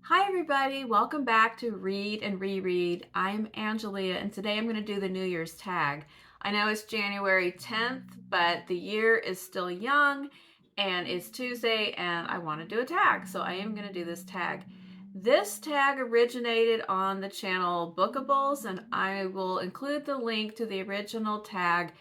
Hi everybody, welcome back to Read and Reread. I'm Angelia and today I'm going to do the New Year's tag. I know it's January 10th, but the year is still young and it's Tuesday and I want to do a tag, so I am going to do this tag. This tag originated on the channel Bookables and I will include the link to the original tag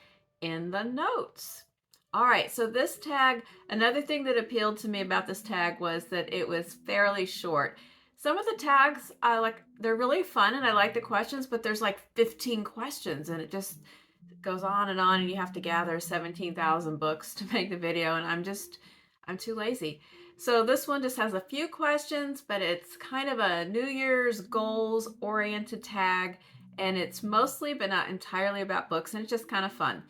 in the notes. All right, so this tag, another thing that appealed to me about this tag was that it was fairly short. Some of the tags I like, they're really fun and I like the questions, but there's like 15 questions and it just goes on and you have to gather 17,000 books to make the video and I'm too lazy. So this one just has a few questions, but it's kind of a New Year's goals oriented tag and it's mostly but not entirely about books and it's just kind of fun.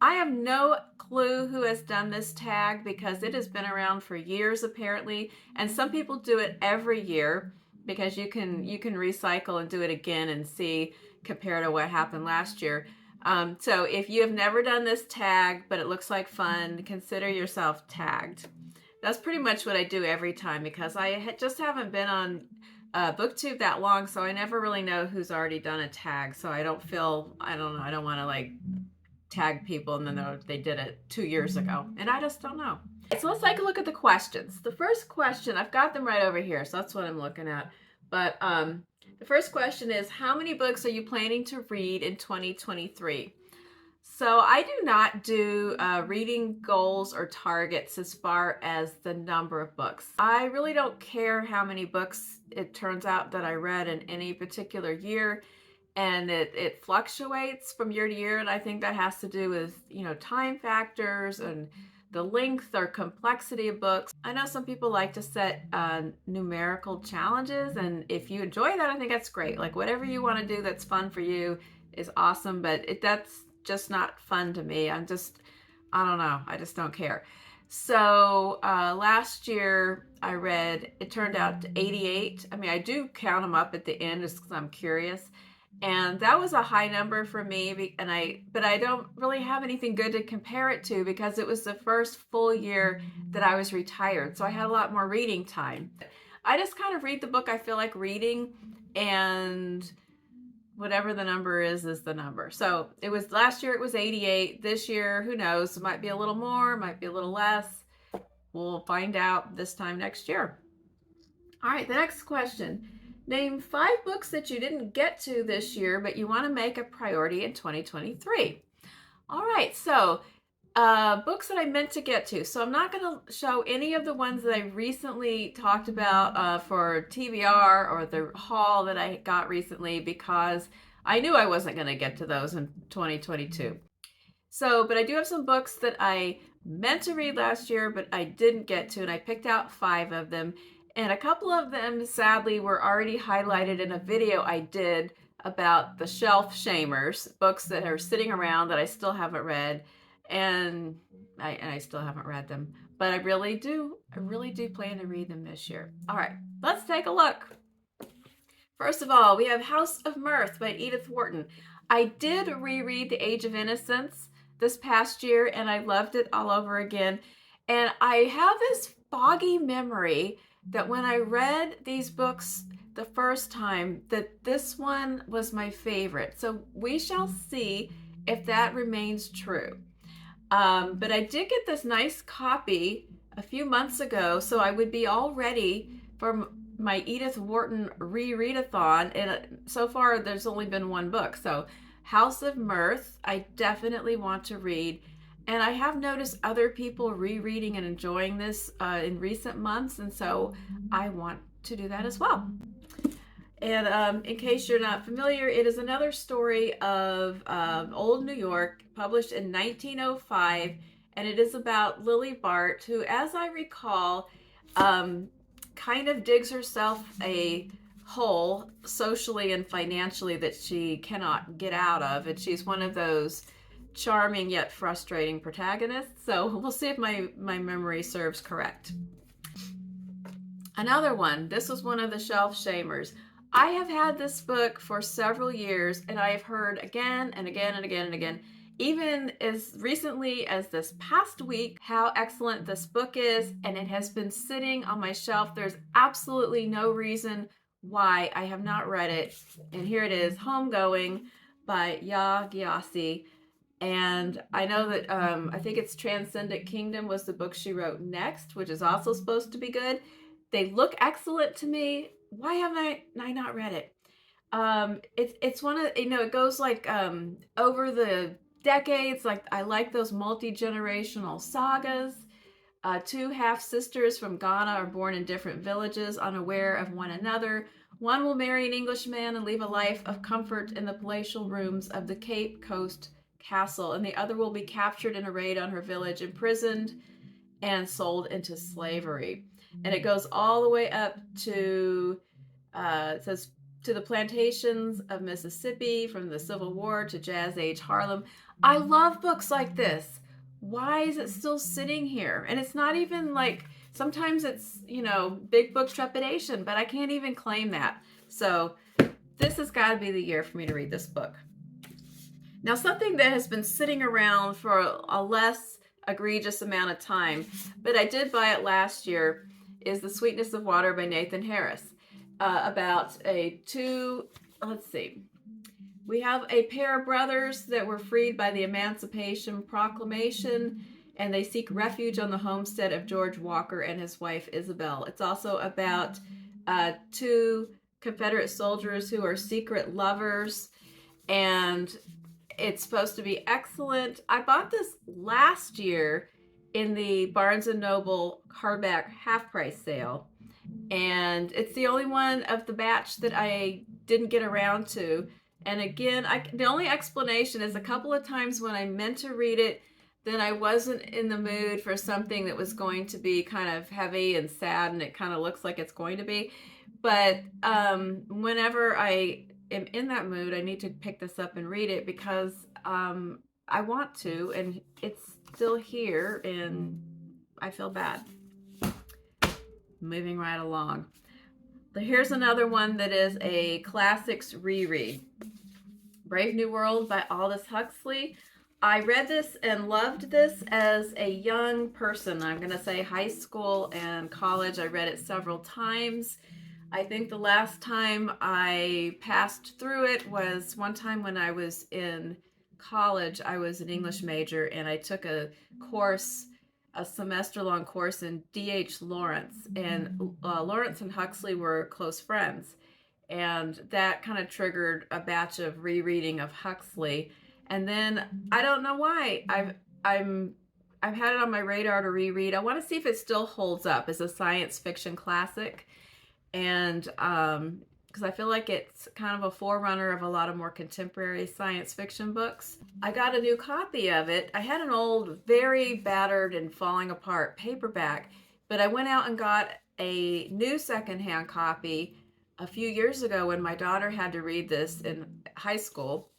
I have no clue who has done this tag because it has been around for years apparently, and some people do it every year because you can recycle and do it again and see compared to what happened last year. So if you have never done this tag but it looks like fun, consider yourself tagged. That's pretty much what I do every time because I just haven't been on booktube that long, so I never really know who's already done a tag, so I don't know, I don't want to like tag people and then they did it 2 years ago and I just don't know. So let's take a look at the questions. The first question, I've got them right over here, so that's what I'm looking at. But the first question is, how many books are you planning to read in 2023? So I do not do reading goals or targets as far as the number of books. I really don't care how many books it turns out that I read in any particular year, and it fluctuates from year to year, and I think that has to do with time factors and the length or complexity of books. I know some people like to set numerical challenges, and if you enjoy that, I think that's great. Like whatever you want to do that's fun for you is awesome, but that's just not fun to me. I don't know, I just don't care. So last year I read, it turned out to 88. I mean, I do count them up at the end just because I'm curious. And that was a high number for me, but I don't really have anything good to compare it to because it was the first full year that I was retired. So I had a lot more reading time. I just kind of read the book I feel like reading, and whatever the number is the number. So it was last year, it was 88. This year, who knows? It might be a little more, might be a little less. We'll find out this time next year. All right, the next question. Name 5 books that you didn't get to this year, but you want to make a priority in 2023. All right, so books that I meant to get to. So I'm not going to show any of the ones that I recently talked about for TBR or the haul that I got recently because I knew I wasn't going to get to those in 2022. So, but I do have some books that I meant to read last year, but I didn't get to, and I picked out 5 of them. And a couple of them, sadly, were already highlighted in a video I did about the shelf shamers, books that are sitting around that I still haven't read, and I still haven't read them. But I really do plan to read them this year. All right, let's take a look. First of all, we have House of Mirth by Edith Wharton. I did reread The Age of Innocence this past year, and I loved it all over again. And I have this foggy memory that when I read these books the first time, that this one was my favorite. So we shall see if that remains true. But I did get this nice copy a few months ago, so I would be all ready for my Edith Wharton rereadathon. And so far, there's only been one book. So House of Mirth, I definitely want to read. And I have noticed other people rereading and enjoying this in recent months, and so I want to do that as well. And in case you're not familiar, it is another story of old New York, published in 1905, and it is about Lily Bart, who, as I recall, kind of digs herself a hole socially and financially that she cannot get out of, and she's one of those charming yet frustrating protagonist. So we'll see if my memory serves correct. Another one, this was one of the shelf shamers. I have had this book for several years and I have heard again and again and again and again, even as recently as this past week, how excellent this book is, and it has been sitting on my shelf. There's absolutely no reason why I have not read it. And here it is, Homegoing by Yaa Gyasi. And I know that I think it's Transcendent Kingdom was the book she wrote next, which is also supposed to be good. They look excellent to me. Why haven't I not read it? It's one of, it goes like over the decades. Like I like those multi-generational sagas. Two half sisters from Ghana are born in different villages, unaware of one another. One will marry an Englishman and leave a life of comfort in the palatial rooms of the Cape Coast castle, and the other will be captured in a raid on her village, imprisoned, and sold into slavery. And it goes all the way up to, it says, to the plantations of Mississippi, from the Civil War to Jazz Age Harlem. I love books like this. Why is it still sitting here? And it's not even like, sometimes it's, big book trepidation, but I can't even claim that. So this has got to be the year for me to read this book. Now, something that has been sitting around for a less egregious amount of time, but I did buy it last year, is The Sweetness of Water by Nathan Harris. About we have a pair of brothers that were freed by the Emancipation Proclamation, and they seek refuge on the homestead of George Walker and his wife Isabel. It's also about two Confederate soldiers who are secret lovers, and it's supposed to be excellent. I bought this last year in the Barnes & Noble hardback half-price sale, and it's the only one of the batch that I didn't get around to. And again, the only explanation is a couple of times when I meant to read it, then I wasn't in the mood for something that was going to be kind of heavy and sad, and it kind of looks like it's going to be. But whenever I am in that mood, I need to pick this up and read it because I want to, and it's still here, and I feel bad. Moving right along. Here's another one that is a classics reread. Brave New World by Aldous Huxley. I read this and loved this as a young person. I'm going to say high school and college. I read it several times. I think the last time I passed through it was one time when I was in college. I was an English major, and I took a semester-long course in D.H. Lawrence, and Lawrence and Huxley were close friends, and that kind of triggered a batch of rereading of Huxley. And then I don't know why I've had it on my radar to reread. I want to see if it still holds up as a science fiction classic, and because I feel like it's kind of a forerunner of a lot of more contemporary science fiction books. I got a new copy of it. I had an old, very battered and falling apart paperback, but I went out and got a new secondhand copy a few years ago when my daughter had to read this in high school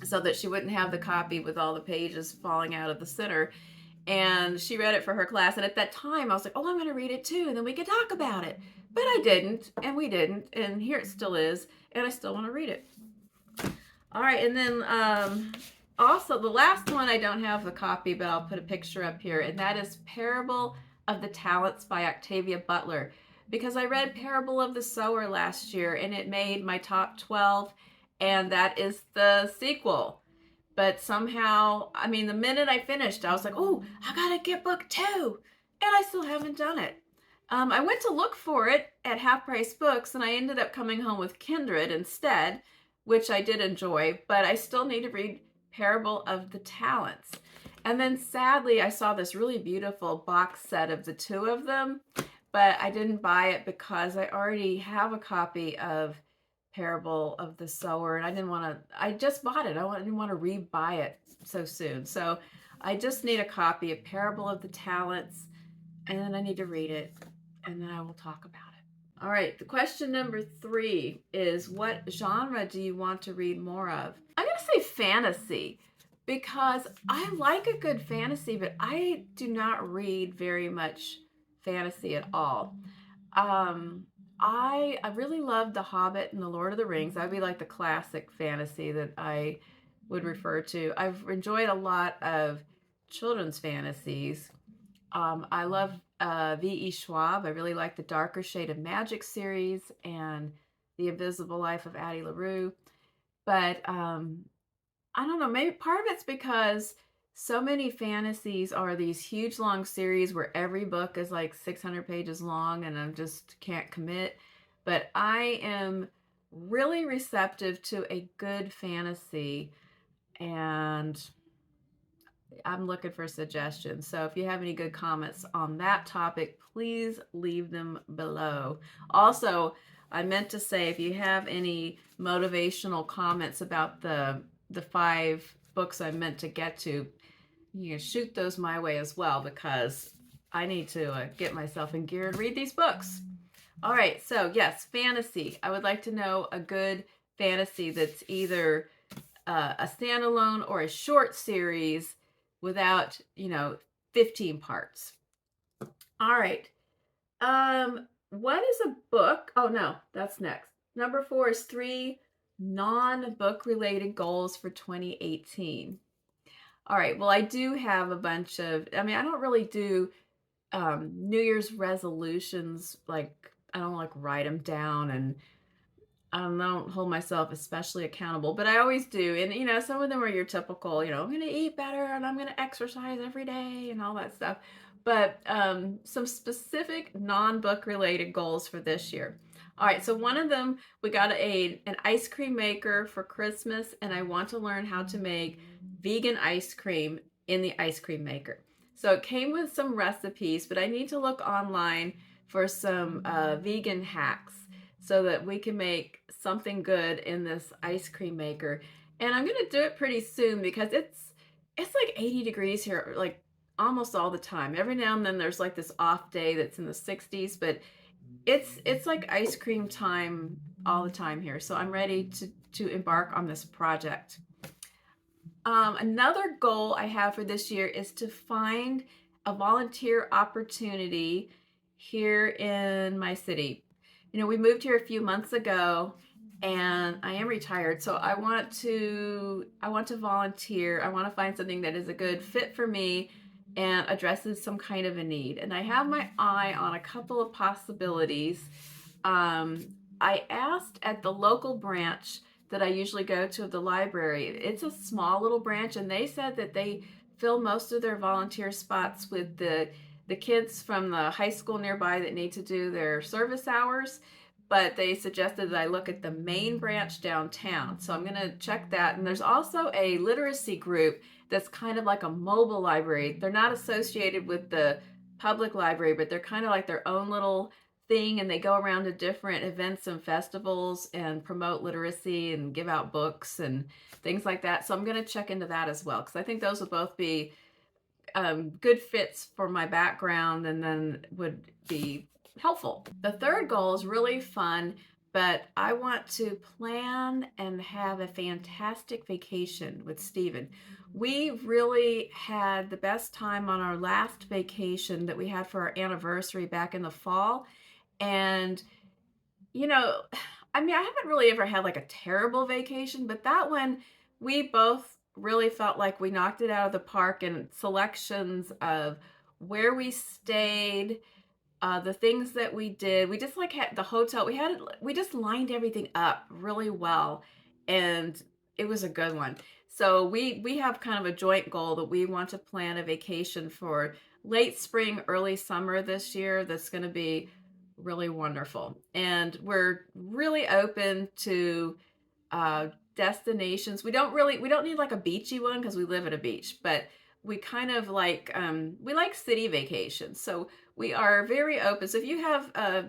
so that she wouldn't have the copy with all the pages falling out of the center. And she read it for her class. And at that time, I was like, oh, I'm going to read it too, and then we could talk about it. But I didn't, and we didn't, and here it still is, and I still want to read it. All right, and then also the last one, I don't have the copy, but I'll put a picture up here, and that is Parable of the Talents by Octavia Butler, because I read Parable of the Sower last year, and it made my top 12, and that is the sequel. But somehow, the minute I finished, I was like, oh, I gotta get book 2, and I still haven't done it. I went to look for it at Half Price Books, and I ended up coming home with Kindred instead, which I did enjoy, but I still need to read Parable of the Talents. And then sadly, I saw this really beautiful box set of the two of them, but I didn't buy it because I already have a copy of Parable of the Sower, and I just bought it. I didn't want to re-buy it so soon. So I just need a copy of Parable of the Talents, and then I need to read it, and then I will talk about it. All right, the question number 3 is, what genre do you want to read more of? I'm going to say fantasy, because I like a good fantasy, but I do not read very much fantasy at all. I really love The Hobbit and The Lord of the Rings. That would be like the classic fantasy that I would refer to. I've enjoyed a lot of children's fantasies. I love V.E. Schwab. I really like the Darker Shade of Magic series and The Invisible Life of Addie LaRue. But I don't know, maybe part of it's because so many fantasies are these huge long series where every book is like 600 pages long and I just can't commit. But I am really receptive to a good fantasy, and I'm looking for suggestions. So if you have any good comments on that topic, please leave them below. Also, I meant to say, if you have any motivational comments about the 5 books I meant to get to, you can shoot those my way as well, because I need to get myself in gear and read these books. All right, so yes, fantasy. I would like to know a good fantasy that's either a standalone or a short series without, 15 parts. All right. What is a book? Oh no, that's next. Number 4 is 3 non-book related goals for 2018. All right. Well, I do have a bunch of, I don't really do New Year's resolutions. Like, I don't like write them down, and I don't hold myself especially accountable, but I always do. And, some of them are your typical, I'm going to eat better and I'm going to exercise every day and all that stuff. But some specific non-book related goals for this year. All right, so one of them, we got an ice cream maker for Christmas, and I want to learn how to make vegan ice cream in the ice cream maker. So it came with some recipes, but I need to look online for some vegan hacks so that we can make something good in this ice cream maker. And I'm going to do it pretty soon because it's like 80 degrees here, like almost all the time. Every now and then there's like this off day that's in the 60s, but it's like ice cream time all the time here. So I'm ready to embark on this project. Another goal I have for this year is to find a volunteer opportunity here in my city. We moved here a few months ago, and I am retired, so I want to volunteer. I want to find something that is a good fit for me and addresses some kind of a need. And I have my eye on a couple of possibilities. I asked at the local branch that I usually go to of the library. It's a small little branch, and they said that they fill most of their volunteer spots with the kids from the high school nearby that need to do their service hours, but they suggested that I look at the main branch downtown. So I'm going to check that. And there's also a literacy group that's kind of like a mobile library. They're not associated with the public library, but they're kind of like their own little thing, and they go around to different events and festivals and promote literacy and give out books and things like that. So I'm going to check into that as well, because I think those would both be good fits for my background and then would be helpful. The third goal is really fun, but I want to plan and have a fantastic vacation with Stephen. We really had the best time on our last vacation that we had for our anniversary back in the fall. And, I haven't really ever had like a terrible vacation, but that one, we both really felt like we knocked it out of the park in selections of where we stayed, the things that we did. We just like had the hotel. We just lined everything up really well, and it was a good one. So we have kind of a joint goal that we want to plan a vacation for late spring, early summer this year. That's going to be really wonderful, and we're really open to destinations. We don't need like a beachy one because we live at a beach, but we kind of like we like city vacations. So we are very open. So if you have a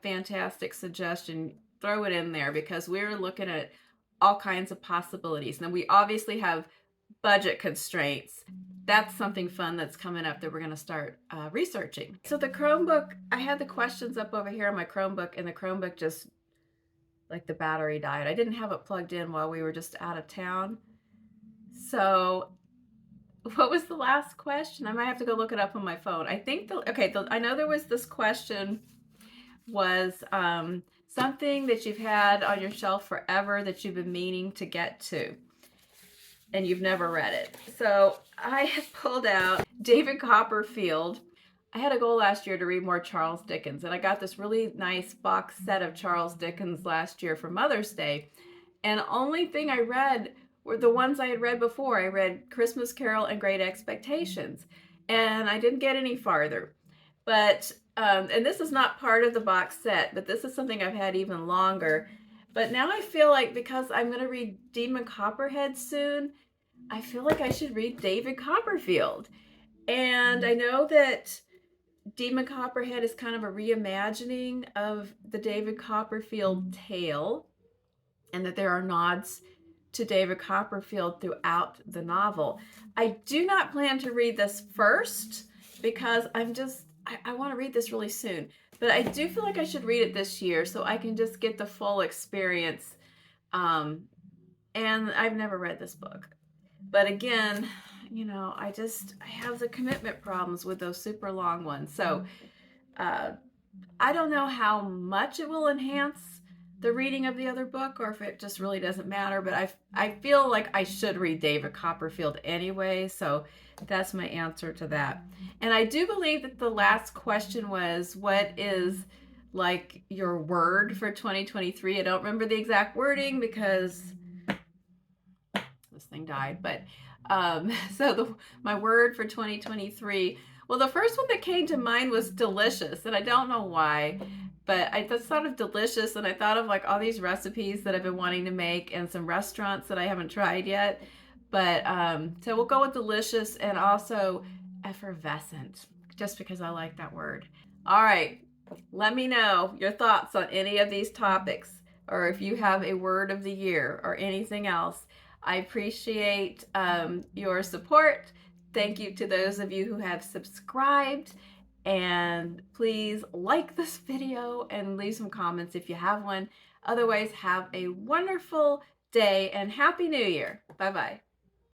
fantastic suggestion, throw it in there, because we're looking at all kinds of possibilities. Now, we obviously have budget constraints. That's something fun that's coming up that we're going to start researching. So the Chromebook, I had the questions up over here on my Chromebook, and the Chromebook just, like, the battery died. I didn't have it plugged in while we were just out of town. So what was the last question? I might have to go look it up on my phone. I think I know there was this question was something that you've had on your shelf forever that you've been meaning to get to. and you've never read it. So I have pulled out David Copperfield. I had a goal last year to read more Charles Dickens, and I got this really nice box set of Charles Dickens last year for Mother's Day. And the only thing I read were the ones I had read before. I read Christmas Carol and Great Expectations, and I didn't get any farther. But, and this is not part of the box set, but this is something I've had even longer. But now I feel like because I'm going to read Demon Copperhead soon, I feel like I should read David Copperfield. And I know that Demon Copperhead is kind of a reimagining of the David Copperfield tale, and that there are nods to David Copperfield throughout the novel. I do not plan to read this first because I want to read this really soon. But I do feel like I should read it this year so I can just get the full experience. And I've never read this book. But again, you know, I have the commitment problems with those super long ones. So I don't know how much it will enhance the reading of the other book, or if it just really doesn't matter, but I feel like I should read David Copperfield anyway, so that's my answer to that. And I do believe that the last question was, what is like your word for 2023? I don't remember the exact wording because this thing died, but so my word for 2023, well, the first one that came to mind was delicious, and I don't know why. But I just thought of delicious, and I thought of like all these recipes that I've been wanting to make and some restaurants that I haven't tried yet. But so we'll go with delicious and also effervescent, just because I like that word. All right, let me know your thoughts on any of these topics, or if you have a word of the year or anything else. I appreciate your support. Thank you to those of you who have subscribed. And please like this video and leave some comments if you have one. Otherwise, have a wonderful day and Happy New Year. Bye-bye.